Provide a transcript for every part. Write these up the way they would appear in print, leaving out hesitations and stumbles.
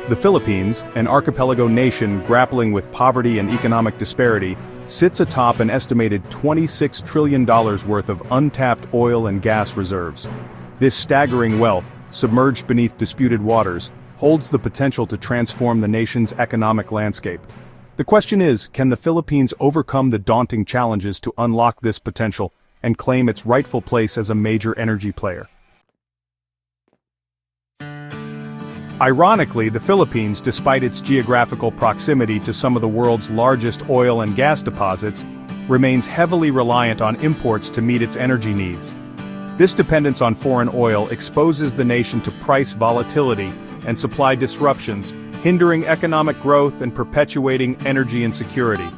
The Philippines, an archipelago nation grappling with poverty and economic disparity, sits atop an estimated $26 trillion worth of untapped oil and gas reserves. This staggering wealth, submerged beneath disputed waters, holds the potential to transform the nation's economic landscape. The question is, can the Philippines overcome the daunting challenges to unlock this potential and claim its rightful place as a major energy player? Ironically, the Philippines, despite its geographical proximity to some of the world's largest oil and gas deposits, remains heavily reliant on imports to meet its energy needs. This dependence on foreign oil exposes the nation to price volatility and supply disruptions, hindering economic growth and perpetuating energy insecurity.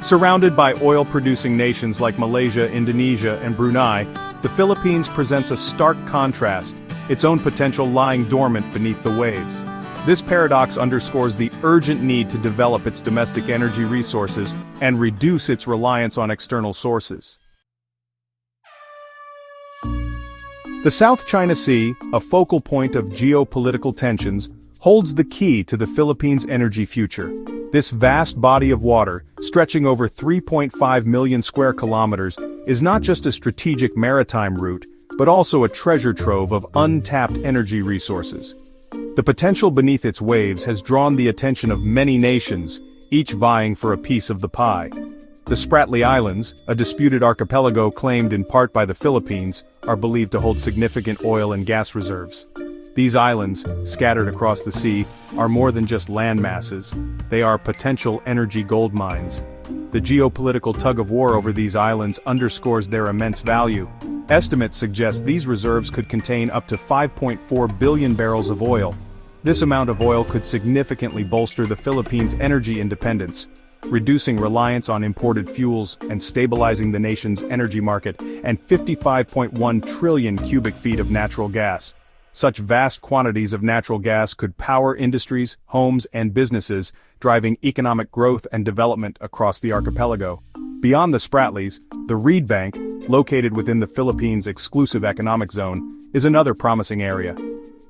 Surrounded by oil-producing nations like Malaysia, Indonesia, and Brunei, the Philippines presents a stark contrast, its own potential lying dormant beneath the waves. This paradox underscores the urgent need to develop its domestic energy resources and reduce its reliance on external sources. The South China Sea, a focal point of geopolitical tensions, holds the key to the Philippines' energy future. This vast body of water, stretching over 3.5 million square kilometers, is not just a strategic maritime route, but also a treasure trove of untapped energy resources. The potential beneath its waves has drawn the attention of many nations, each vying for a piece of the pie. The Spratly Islands, a disputed archipelago claimed in part by the Philippines, are believed to hold significant oil and gas reserves. These islands, scattered across the sea, are more than just land masses. They are potential energy gold mines. The geopolitical tug-of-war over these islands underscores their immense value. Estimates suggest these reserves could contain up to 5.4 billion barrels of oil. This amount of oil could significantly bolster the Philippines' energy independence, reducing reliance on imported fuels and stabilizing the nation's energy market, and 55.1 trillion cubic feet of natural gas. Such vast quantities of natural gas could power industries, homes, and businesses, driving economic growth and development across the archipelago. Beyond the Spratlys, the Reed Bank, located within the Philippines' exclusive economic zone, is another promising area.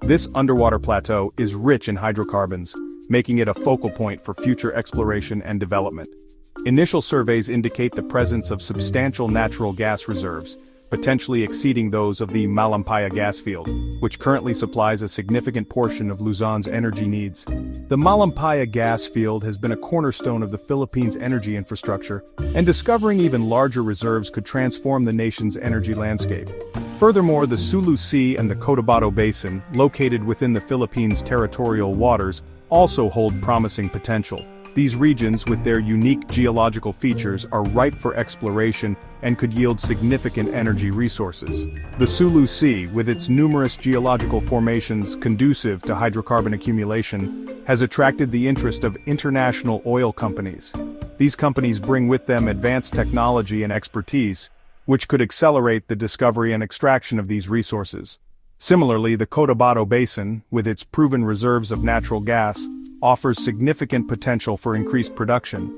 This underwater plateau is rich in hydrocarbons, making it a focal point for future exploration and development. Initial surveys indicate the presence of substantial natural gas reserves, potentially exceeding those of the Malampaya gas field, which currently supplies a significant portion of Luzon's energy needs. The Malampaya gas field has been a cornerstone of the Philippines' energy infrastructure, and discovering even larger reserves could transform the nation's energy landscape. Furthermore, the Sulu Sea and the Cotabato Basin, located within the Philippines' territorial waters, also hold promising potential. These regions, with their unique geological features, are ripe for exploration and could yield significant energy resources. The Sulu Sea, with its numerous geological formations conducive to hydrocarbon accumulation, has attracted the interest of international oil companies. These companies bring with them advanced technology and expertise, which could accelerate the discovery and extraction of these resources. Similarly, the Cotabato Basin, with its proven reserves of natural gas, offers significant potential for increased production.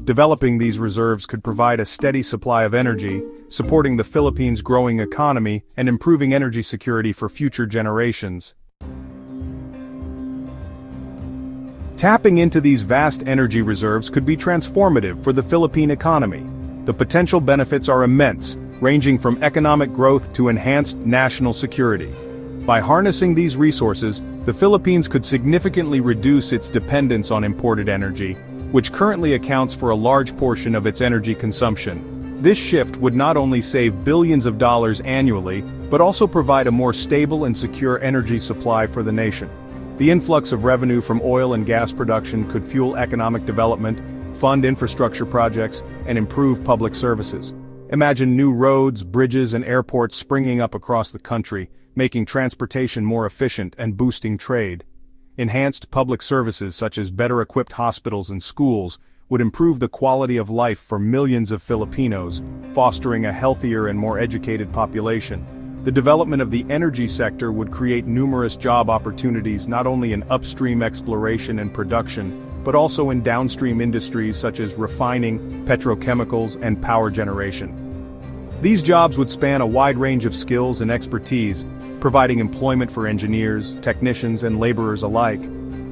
Developing these reserves could provide a steady supply of energy, supporting the Philippines' growing economy and improving energy security for future generations. Tapping into these vast energy reserves could be transformative for the Philippine economy. The potential benefits are immense, ranging from economic growth to enhanced national security. By harnessing these resources, the Philippines could significantly reduce its dependence on imported energy, which currently accounts for a large portion of its energy consumption. This shift would not only save billions of dollars annually, but also provide a more stable and secure energy supply for the nation. The influx of revenue from oil and gas production could fuel economic development, fund infrastructure projects, and improve public services. Imagine new roads, bridges, and airports springing up across the country, making transportation more efficient and boosting trade. Enhanced public services such as better-equipped hospitals and schools would improve the quality of life for millions of Filipinos, fostering a healthier and more educated population. The development of the energy sector would create numerous job opportunities not only in upstream exploration and production, but also in downstream industries such as refining, petrochemicals, and power generation. These jobs would span a wide range of skills and expertise, providing employment for engineers, technicians, and laborers alike.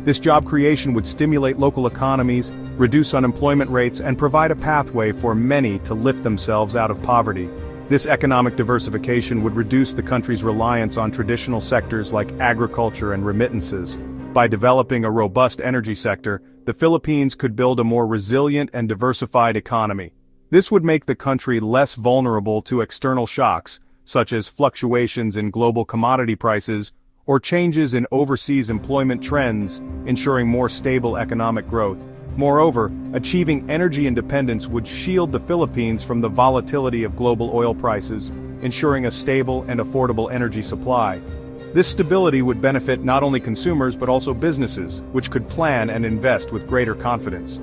This job creation would stimulate local economies, reduce unemployment rates, and provide a pathway for many to lift themselves out of poverty. This economic diversification would reduce the country's reliance on traditional sectors like agriculture and remittances. By developing a robust energy sector, the Philippines could build a more resilient and diversified economy. This would make the country less vulnerable to external shocks, such as fluctuations in global commodity prices or changes in overseas employment trends, ensuring more stable economic growth. Moreover, achieving energy independence would shield the Philippines from the volatility of global oil prices, ensuring a stable and affordable energy supply. This stability would benefit not only consumers but also businesses, which could plan and invest with greater confidence.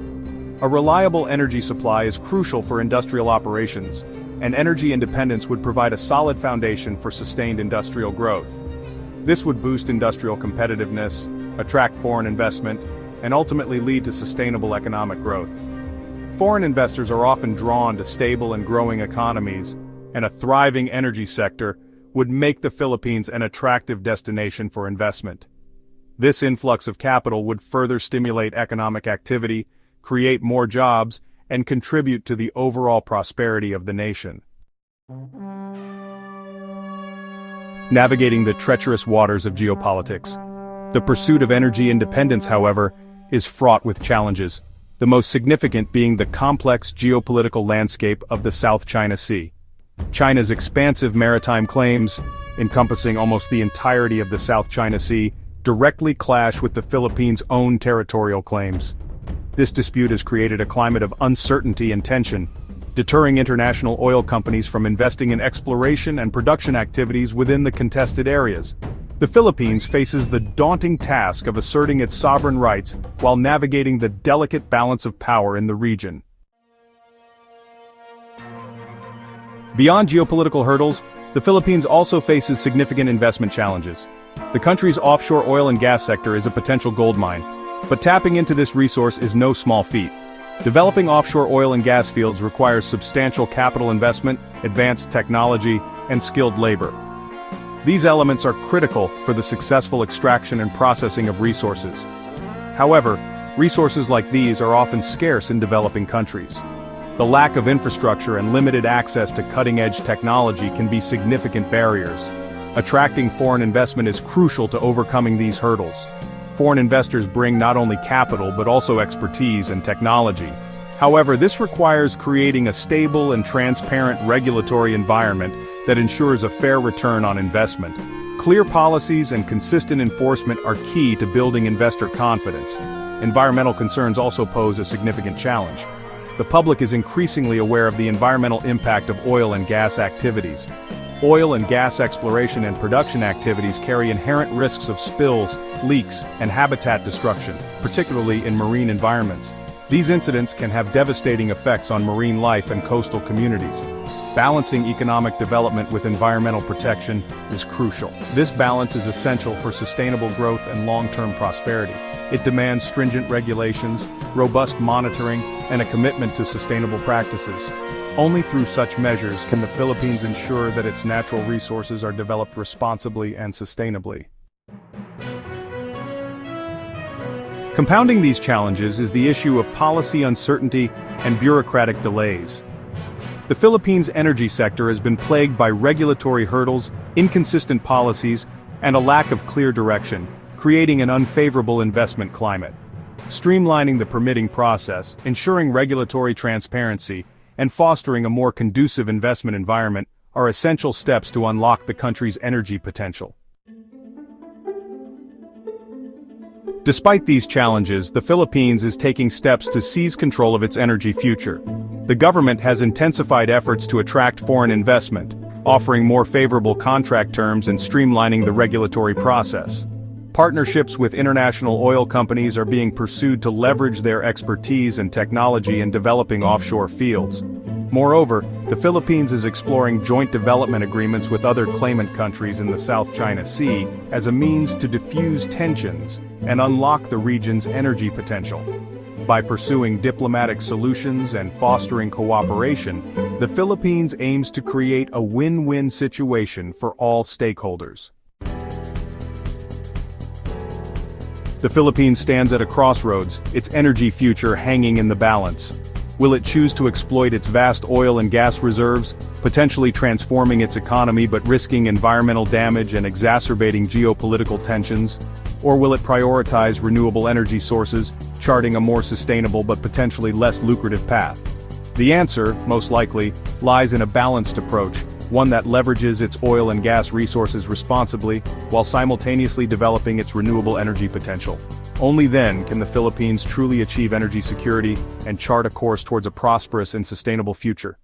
A reliable energy supply is crucial for industrial operations, and energy independence would provide a solid foundation for sustained industrial growth. This would boost industrial competitiveness, attract foreign investment, and ultimately lead to sustainable economic growth. Foreign investors are often drawn to stable and growing economies, and a thriving energy sector would make the Philippines an attractive destination for investment. This influx of capital would further stimulate economic activity, create more jobs, and contribute to the overall prosperity of the nation. Navigating the treacherous waters of geopolitics. The pursuit of energy independence, however, is fraught with challenges, the most significant being the complex geopolitical landscape of the South China Sea. China's expansive maritime claims, encompassing almost the entirety of the South China Sea, directly clash with the Philippines' own territorial claims. This dispute has created a climate of uncertainty and tension, deterring international oil companies from investing in exploration and production activities within the contested areas. The Philippines faces the daunting task of asserting its sovereign rights while navigating the delicate balance of power in the region. Beyond geopolitical hurdles, the Philippines also faces significant investment challenges. The country's offshore oil and gas sector is a potential goldmine, but tapping into this resource is no small feat. Developing offshore oil and gas fields requires substantial capital investment, advanced technology, and skilled labor. These elements are critical for the successful extraction and processing of resources. However, resources like these are often scarce in developing countries. The lack of infrastructure and limited access to cutting-edge technology can be significant barriers. Attracting foreign investment is crucial to overcoming these hurdles. Foreign investors bring not only capital but also expertise and technology. However, this requires creating a stable and transparent regulatory environment that ensures a fair return on investment. Clear policies and consistent enforcement are key to building investor confidence. Environmental concerns also pose a significant challenge. The public is increasingly aware of the environmental impact of oil and gas activities. Oil and gas exploration and production activities carry inherent risks of spills, leaks, and habitat destruction, particularly in marine environments. These incidents can have devastating effects on marine life and coastal communities. Balancing economic development with environmental protection is crucial. This balance is essential for sustainable growth and long-term prosperity. It demands stringent regulations, robust monitoring, and a commitment to sustainable practices. Only through such measures can the Philippines ensure that its natural resources are developed responsibly and sustainably. Compounding these challenges is the issue of policy uncertainty and bureaucratic delays. The Philippines' energy sector has been plagued by regulatory hurdles, inconsistent policies, and a lack of clear direction, creating an unfavorable investment climate. Streamlining the permitting process, ensuring regulatory transparency, and fostering a more conducive investment environment are essential steps to unlock the country's energy potential. Despite these challenges, the Philippines is taking steps to seize control of its energy future. The government has intensified efforts to attract foreign investment, offering more favorable contract terms and streamlining the regulatory process. Partnerships with international oil companies are being pursued to leverage their expertise and technology in developing offshore fields. Moreover, the Philippines is exploring joint development agreements with other claimant countries in the South China Sea as a means to diffuse tensions and unlock the region's energy potential. By pursuing diplomatic solutions and fostering cooperation, the Philippines aims to create a win-win situation for all stakeholders. The Philippines stands at a crossroads, its energy future hanging in the balance. Will it choose to exploit its vast oil and gas reserves, potentially transforming its economy but risking environmental damage and exacerbating geopolitical tensions? Or will it prioritize renewable energy sources, charting a more sustainable but potentially less lucrative path? The answer, most likely, lies in a balanced approach, one that leverages its oil and gas resources responsibly, while simultaneously developing its renewable energy potential. Only then can the Philippines truly achieve energy security and chart a course towards a prosperous and sustainable future.